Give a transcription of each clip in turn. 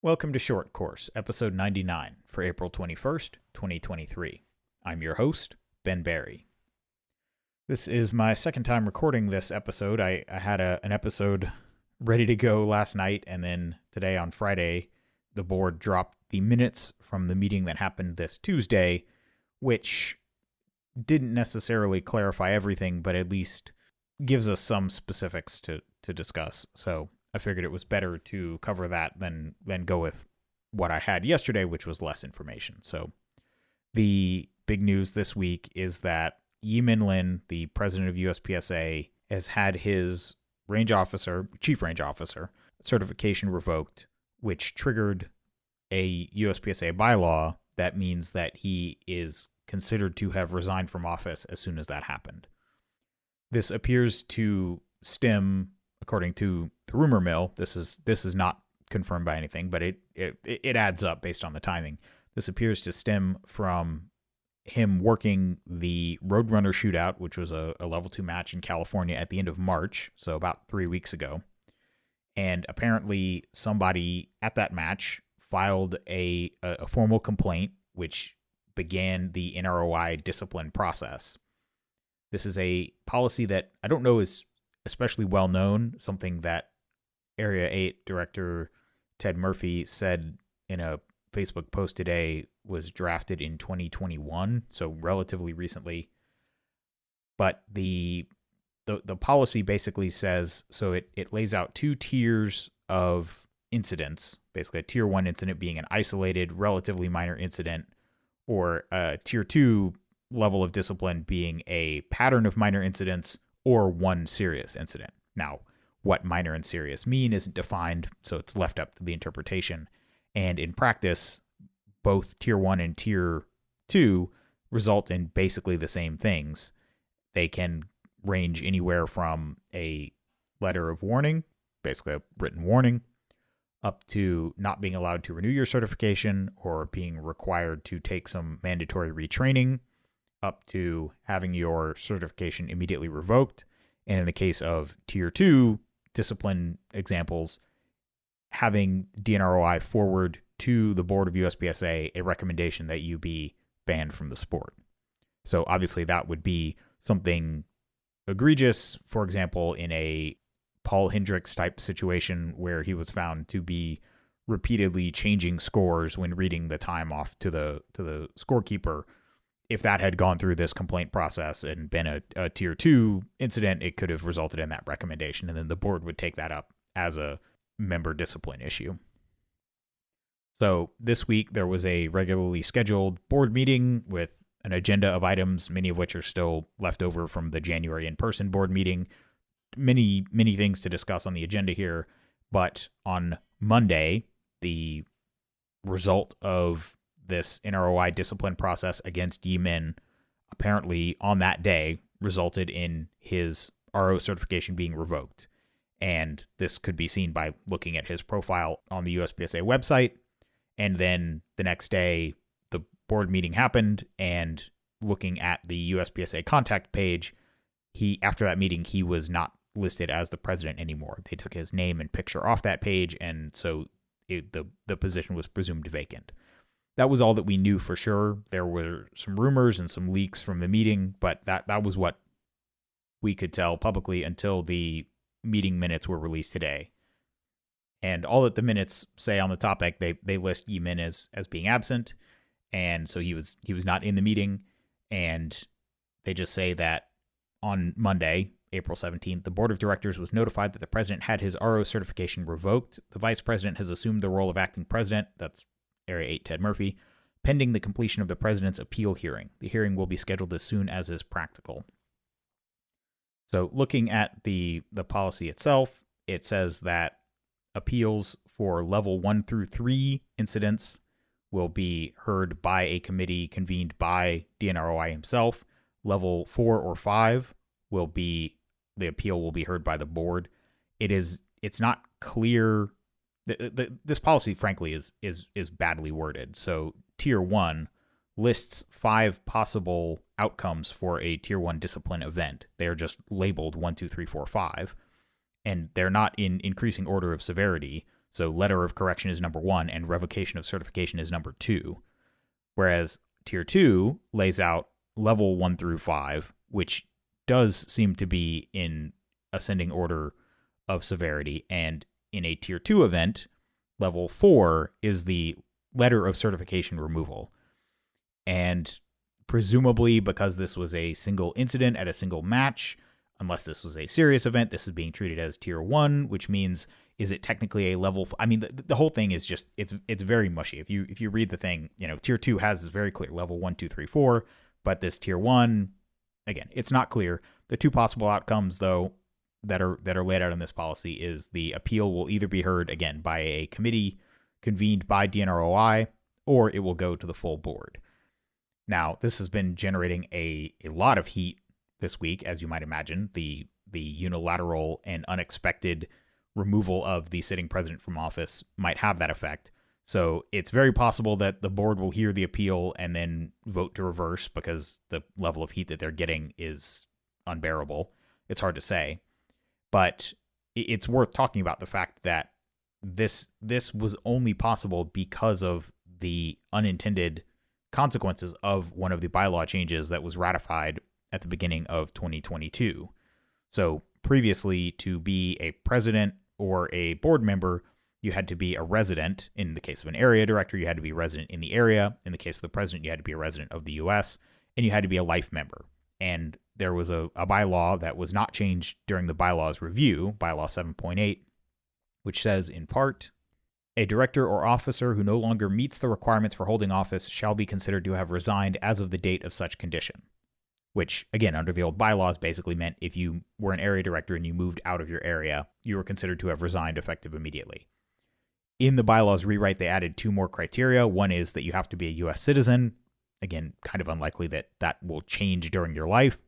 Welcome to Short Course, episode 99 for April 21st, 2023. I'm your host, Ben Barry. This is my second time recording this episode. I had an episode ready to go last night, and then today on Friday, the board dropped the minutes from the meeting that happened this Tuesday, which didn't necessarily clarify everything, but at least gives us some specifics to discuss. So I figured it was better to cover that than go with what I had yesterday, which was less information. So the big news this week is that Yee-Min Lin, the president of USPSA, has had his chief range officer certification revoked, which triggered a USPSA bylaw that means that he is considered to have resigned from office as soon as that happened. This appears to stem, according to the rumor mill, this is not confirmed by anything, but it adds up based on the timing. This appears to stem from him working the Roadrunner shootout, which was a level 2 match in California at the end of March, so about 3 weeks ago. And apparently somebody at that match filed a formal complaint, which began the NROI discipline process. This is a policy that I don't know is especially well known, something that Area 8 Director Ted Murphy said in a Facebook post today was drafted in 2021, so relatively recently. But the policy basically says, so it lays out two tiers of incidents, basically a tier 1 incident being an isolated, relatively minor incident, or a tier 2 level of discipline being a pattern of minor incidents or one serious incident. Now, what minor and serious mean isn't defined, so it's left up to the interpretation. And in practice, both tier 1 and tier 2 result in basically the same things. They can range anywhere from a letter of warning, basically a written warning, up to not being allowed to renew your certification or being required to take some mandatory retraining, up to having your certification immediately revoked. And in the case of tier 2 discipline examples, having DNROI forward to the board of USPSA a recommendation that you be banned from the sport. So obviously that would be something egregious, for example, in a Paul Hendricks type situation where he was found to be repeatedly changing scores when reading the time off to the scorekeeper. If that had gone through this complaint process and been a tier 2 incident, it could have resulted in that recommendation, and then the board would take that up as a member discipline issue. So this week there was a regularly scheduled board meeting with an agenda of items, many of which are still left over from the January in-person board meeting. Many things to discuss on the agenda here, but on Monday, the result of this NROI discipline process against Yee-Min apparently on that day resulted in his RO certification being revoked. And this could be seen by looking at his profile on the USPSA website. And then the next day, the board meeting happened, and looking at the USPSA contact page, after that meeting, he was not listed as the president anymore. They took his name and picture off that page, and so the position was presumed vacant. That was all that we knew for sure. There were some rumors and some leaks from the meeting, but that was what we could tell publicly until the meeting minutes were released today. And all that the minutes say on the topic, they list Yee-Min as being absent, and so he was not in the meeting. And they just say that on Monday, April 17th, the board of directors was notified that the president had his RO certification revoked. The vice president has assumed the role of acting president. That's Area 8 Ted Murphy, pending the completion of the president's appeal hearing. The hearing will be scheduled as soon as is practical. So looking at the policy itself, it says that appeals for level 1 through 3 incidents will be heard by a committee convened by DNROI himself. Level 4 or 5 the appeal will be heard by the board. It's not clear. This policy, frankly, is badly worded. So tier 1 lists 5 possible outcomes for a tier 1 discipline event. They are just labeled 1, 2, 3, 4, 5, and they're not in increasing order of severity. So letter of correction is number 1 and revocation of certification is number 2. Whereas Tier 2 lays out level 1 through 5, which does seem to be in ascending order of severity. And in a Tier 2 event, level 4 is the letter of certification removal. And presumably because this was a single incident at a single match, unless this was a serious event, this is being treated as Tier 1, which means, is it technically a level? I mean, the whole thing is just, it's very mushy. If you read the thing, Tier 2 has very clear level 1, 2, 3, 4, but this Tier 1, again, it's not clear. The two possible outcomes, though, that are laid out in this policy is the appeal will either be heard, again, by a committee convened by DNROI, or it will go to the full board. Now, this has been generating a lot of heat this week, as you might imagine. The unilateral and unexpected removal of the sitting president from office might have that effect. So it's very possible that the board will hear the appeal and then vote to reverse because the level of heat that they're getting is unbearable. It's hard to say. But it's worth talking about the fact that this was only possible because of the unintended consequences of one of the bylaw changes that was ratified at the beginning of 2022. So previously, to be a president or a board member, you had to be a resident. In the case of an area director, you had to be a resident in the area. In the case of the president, you had to be a resident of the U.S., and you had to be a life member. And there was a bylaw that was not changed during the bylaws review, Bylaw 7.8, which says, in part, a director or officer who no longer meets the requirements for holding office shall be considered to have resigned as of the date of such condition. Which, again, under the old bylaws basically meant if you were an area director and you moved out of your area, you were considered to have resigned effective immediately. In the bylaws rewrite, they added 2 more criteria. One is that you have to be a U.S. citizen. Again, kind of unlikely that will change during your life.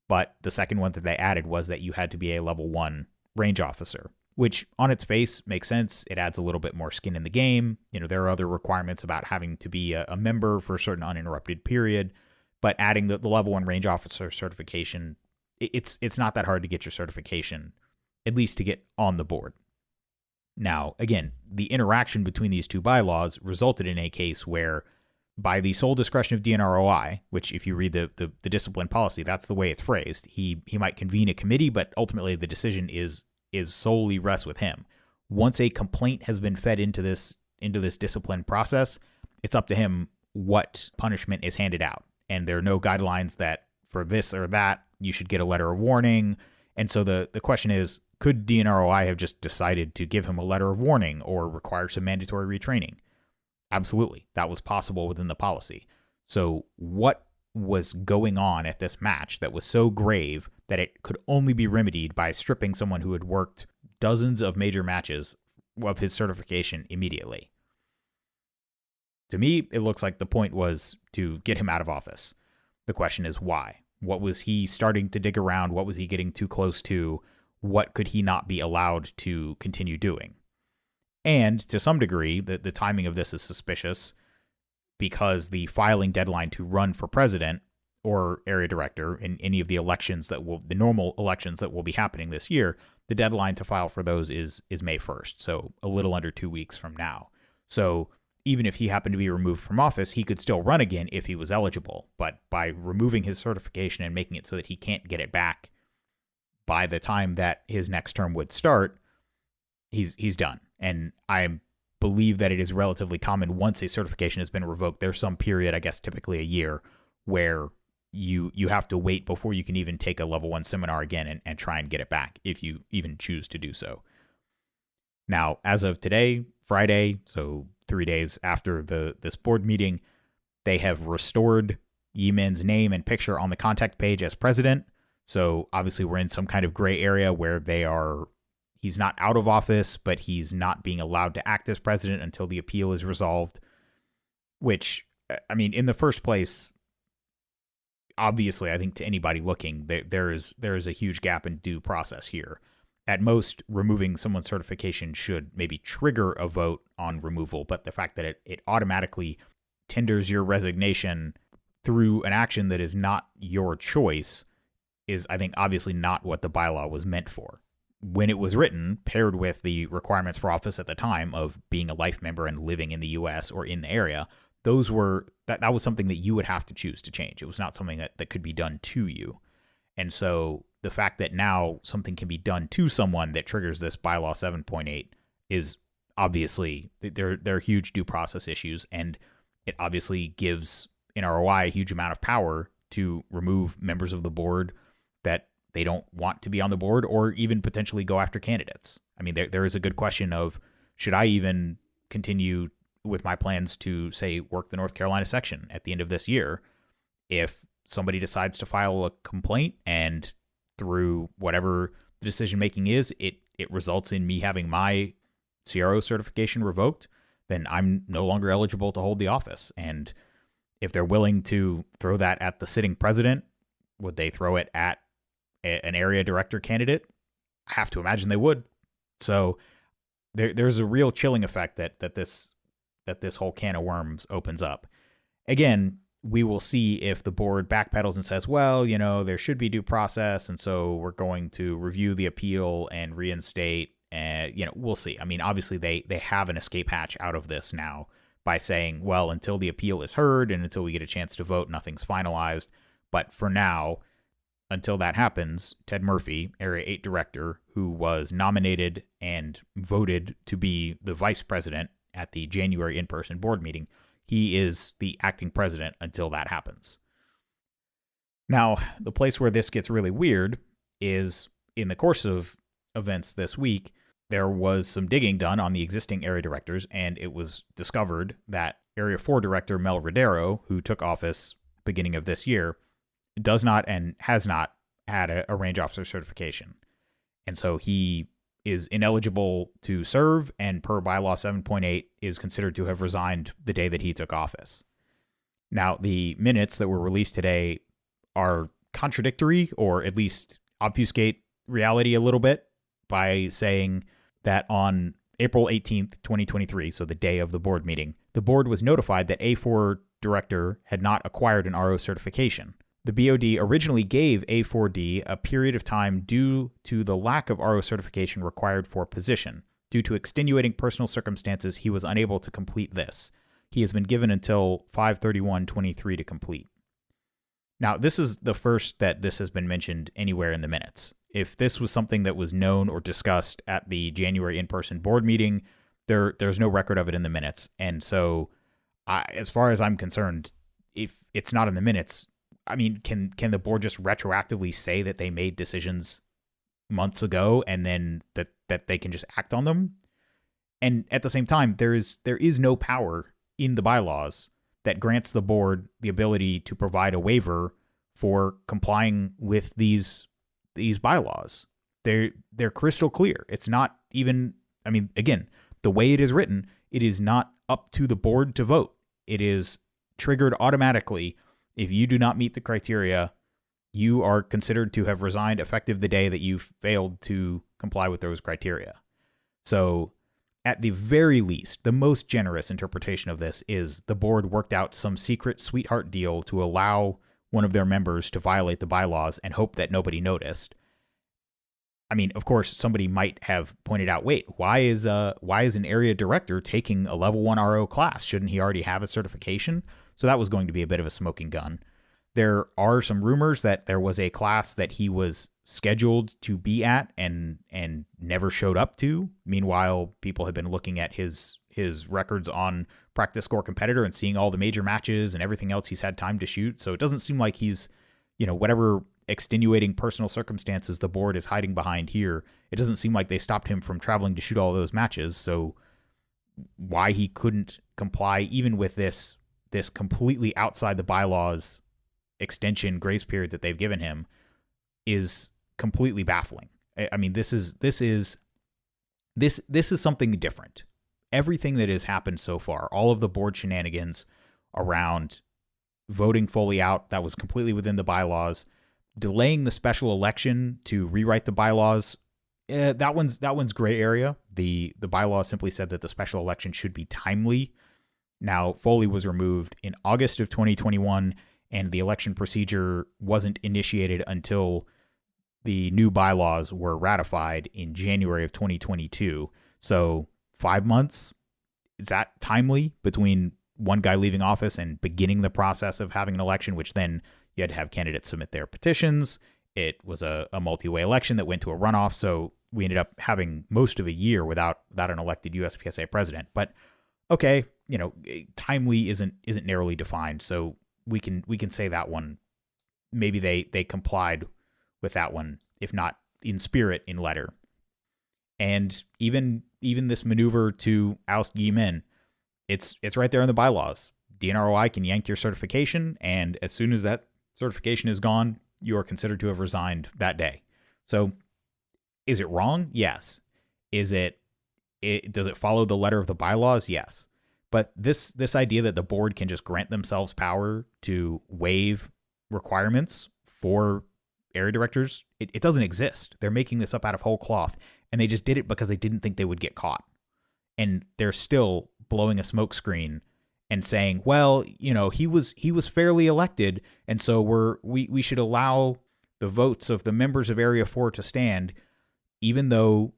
But the second one that they added was that you had to be a level 1 range officer, which on its face makes sense. It adds a little bit more skin in the game. There are other requirements about having to be a member for a certain uninterrupted period. But adding the level 1 range officer certification, it's not that hard to get your certification, at least to get on the board. Now, again, the interaction between these two bylaws resulted in a case where, by the sole discretion of DNROI, which if you read the discipline policy, that's the way it's phrased, he might convene a committee, but ultimately the decision is solely rests with him. Once a complaint has been fed into this discipline process, it's up to him what punishment is handed out. And there are no guidelines that for this or that, you should get a letter of warning. And so the question is, could DNROI have just decided to give him a letter of warning or require some mandatory retraining? Absolutely. That was possible within the policy. So what was going on at this match that was so grave that it could only be remedied by stripping someone who had worked dozens of major matches of his certification immediately? To me, it looks like the point was to get him out of office. The question is why? What was he starting to dig around? What was he getting too close to? What could he not be allowed to continue doing? And to some degree, the timing of this is suspicious because the filing deadline to run for president or area director in any of the normal elections that will be happening this year, the deadline to file for those is May 1st. So a little under 2 weeks from now. So even if he happened to be removed from office, he could still run again if he was eligible. But by removing his certification and making it so that he can't get it back by the time that his next term would start, he's done. And I believe that it is relatively common once a certification has been revoked. There's some period, I guess typically a year, where you have to wait before you can even take a level 1 seminar again and try and get it back if you even choose to do so. Now, as of today, Friday, so 3 days after this board meeting, they have restored Yee-Min's name and picture on the contact page as president. So obviously we're in some kind of gray area where he's not out of office, but he's not being allowed to act as president until the appeal is resolved, which, I mean, in the first place, obviously, I think to anybody looking, there is a huge gap in due process here. At most, removing someone's certification should maybe trigger a vote on removal, but the fact that it automatically tenders your resignation through an action that is not your choice is, I think, obviously not what the bylaw was meant for. when it was written, paired with the requirements for office at the time of being a life member and living in the U.S. or in the area, those were that was something that you would have to choose to change. It was not something that could be done to you. And so the fact that now something can be done to someone that triggers this bylaw 7.8 is obviously, there are huge due process issues, and it obviously gives NROI a huge amount of power to remove members of the board that they don't want to be on the board, or even potentially go after candidates. I mean, there is a good question of, should I even continue with my plans to, say, work the North Carolina section at the end of this year if somebody decides to file a complaint and through whatever the decision making is, it results in me having my CRO certification revoked, then I'm no longer eligible to hold the office. And if they're willing to throw that at the sitting president, would they throw it at an area director candidate? I have to imagine they would. So there's a real chilling effect that this whole can of worms opens up. Again, we will see if the board backpedals and says, well, there should be due process, and so we're going to review the appeal and reinstate. And, we'll see. I mean, obviously they have an escape hatch out of this now by saying, well, until the appeal is heard and until we get a chance to vote, nothing's finalized. But for now, until that happens, Ted Murphy, Area 8 Director, who was nominated and voted to be the vice president at the January in-person board meeting, he is the acting president until that happens. Now, the place where this gets really weird is in the course of events this week, there was some digging done on the existing area directors, and it was discovered that Area 4 Director Mel Rodero, who took office beginning of this year, does not and has not had a range officer certification. And so he is ineligible to serve, and per bylaw 7.8 is considered to have resigned the day that he took office. Now, the minutes that were released today are contradictory, or at least obfuscate reality a little bit by saying that on April 18th, 2023, so the day of the board meeting, the board was notified that A4 Director had not acquired an RO certification. The BOD originally gave A4D a period of time due to the lack of RO certification required for position. Due to extenuating personal circumstances, he was unable to complete this. He has been given until 5/31/23 to complete. Now, this is the first that this has been mentioned anywhere in the minutes. If this was something that was known or discussed at the January in-person board meeting, there's no record of it in the minutes. And so, as far as I'm concerned, if it's not in the minutes, I mean, can the board just retroactively say that they made decisions months ago and then that they can just act on them? And at the same time, there is no power in the bylaws that grants the board the ability to provide a waiver for complying with these bylaws. They're crystal clear. It's not even, I mean, again, the way it is written, it is not up to the board to vote. It is triggered automatically. If you do not meet the criteria, you are considered to have resigned effective the day that you failed to comply with those criteria. So at the very least, the most generous interpretation of this is the board worked out some secret sweetheart deal to allow one of their members to violate the bylaws and hope that nobody noticed. I mean, of course, somebody might have pointed out, wait, why is an area director taking a level 1 RO class? Shouldn't he already have a certification? So that was going to be a bit of a smoking gun. There are some rumors that there was a class that he was scheduled to be at and never showed up to. Meanwhile, people have been looking at his records on Practice Score Competitor and seeing all the major matches and everything else he's had time to shoot. So it doesn't seem like he's, whatever extenuating personal circumstances the board is hiding behind here, it doesn't seem like they stopped him from traveling to shoot all those matches. So why he couldn't comply even with this completely outside the bylaws extension grace period that they've given him is completely baffling. I mean, this is something different. Everything that has happened so far, all of the board shenanigans around voting fully out, that was completely within the bylaws, delaying the special election to rewrite the bylaws, that one's gray area. The bylaw simply said that the special election should be timely. Now, Foley was removed in August of 2021, and the election procedure wasn't initiated until the new bylaws were ratified in January of 2022. So 5 months, is that timely between one guy leaving office and beginning the process of having an election, which then you had to have candidates submit their petitions. It was a multi-way election that went to a runoff, so we ended up having most of a year without an elected USPSA president. But okay, timely isn't narrowly defined, so we can say that one. Maybe they complied with that one, if not in spirit, in letter. And even this maneuver to oust Yee-Min, it's right there in the bylaws. DNROI can yank your certification, and as soon as that certification is gone, you are considered to have resigned that day. So, is it wrong? Yes. Does it follow the letter of the bylaws? Yes. But this idea that the board can just grant themselves power to waive requirements for area directors, it doesn't exist. They're making this up out of whole cloth, and they just did it because they didn't think they would get caught. And they're still blowing a smokescreen and saying, well, he was fairly elected, and so we should allow the votes of the members of Area 4 to stand, even though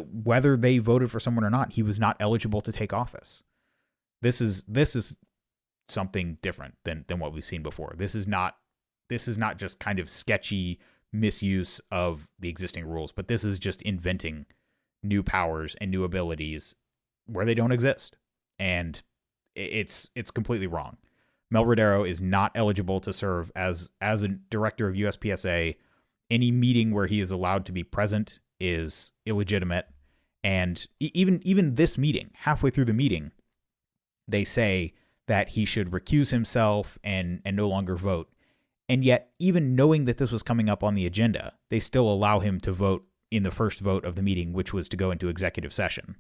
whether they voted for someone or not, he was not eligible to take office. This is something different than what we've seen before. This is not just kind of sketchy misuse of the existing rules, but this is just inventing new powers and new abilities where they don't exist. And it's completely wrong. Mel Rodero is not eligible to serve as a director of USPSA. Any meeting where he is allowed to be present is illegitimate. And even this meeting, halfway through the meeting, they say that he should recuse himself and no longer vote. And yet, even knowing that this was coming up on the agenda, they still allow him to vote in the first vote of the meeting, which was to go into executive session,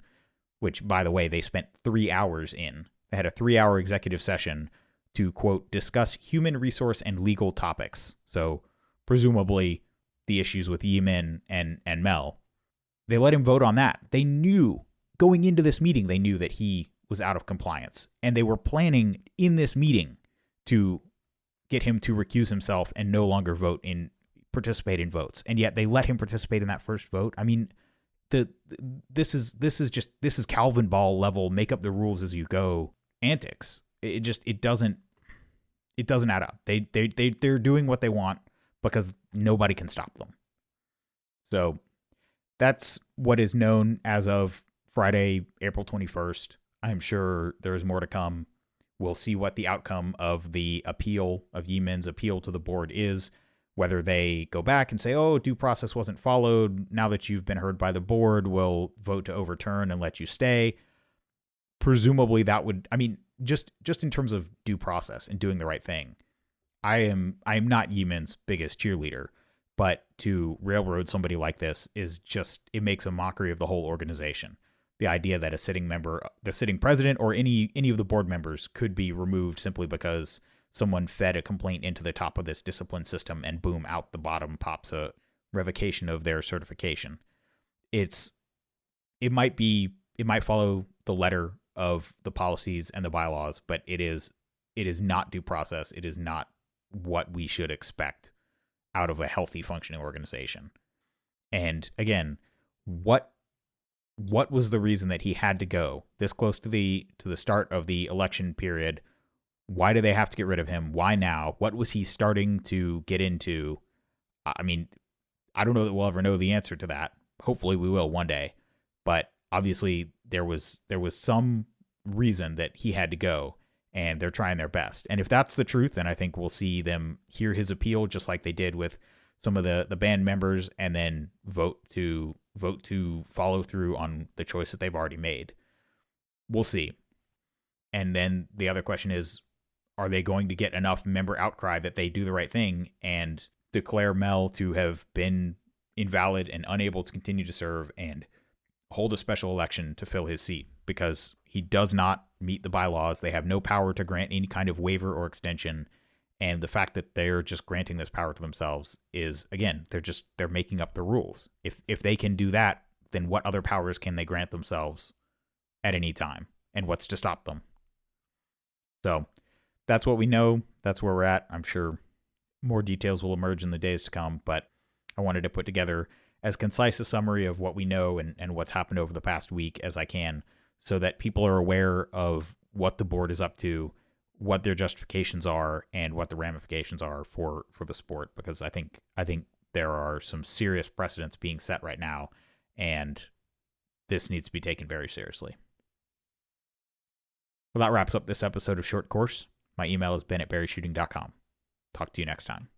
which, by the way, they spent 3 hours in. They had a 3-hour executive session to, quote, discuss human resource and legal topics. So presumably the issues with Yee-Min and Mel. They let him vote on that. They knew, going into this meeting, they knew that he was out of compliance. And they were planning in this meeting to get him to recuse himself and no longer participate in votes. And yet they let him participate in that first vote. I mean, this is Calvin Ball level, make up the rules as you go antics. It doesn't add up. They're doing what they want because nobody can stop them. So that's what is known as of Friday, April 21st. I'm sure there's more to come. We'll see what the outcome of the appeal, of Yee-Min's appeal to the board is, whether they go back and say, oh, due process wasn't followed. Now that you've been heard by the board, we'll vote to overturn and let you stay. Presumably that would, just in terms of due process and doing the right thing, I'm not Yee-Min's biggest cheerleader, but to railroad somebody like this is just, it makes a mockery of the whole organization. The idea that a sitting member, the sitting president, or any of the board members could be removed simply because someone fed a complaint into the top of this discipline system and boom, out the bottom pops a revocation of their certification. It might follow the letter of the policies and the bylaws, but it is not due process. It is not what we should expect out of a healthy functioning organization. And again, what was the reason that he had to go this close to the start of the election period? Why do they have to get rid of him? Why now? What was he starting to get into? I don't know that we'll ever know the answer to that. Hopefully we will one day. But obviously there was some reason that he had to go, and they're trying their best. And if that's the truth, then I think we'll see them hear his appeal just like they did with some of the band members, and then vote to follow through on the choice that they've already made. We'll see. And then the other question is, are they going to get enough member outcry that they do the right thing and declare Mel to have been invalid and unable to continue to serve and hold a special election to fill his seat? Because he does not meet the bylaws. They have no power to grant any kind of waiver or extension. And the fact that they're just granting this power to themselves is, again, they're making up the rules. If they can do that, then what other powers can they grant themselves at any time? And what's to stop them? So that's what we know. That's where we're at. I'm sure more details will emerge in the days to come, but I wanted to put together as concise a summary of what we know and what's happened over the past week as I can, so that people are aware of what the board is up to, what their justifications are, and what the ramifications are for the sport. Because I think there are some serious precedents being set right now, and this needs to be taken very seriously. Well, that wraps up this episode of Short Course. My email is ben@berryshooting.com. Talk to you next time.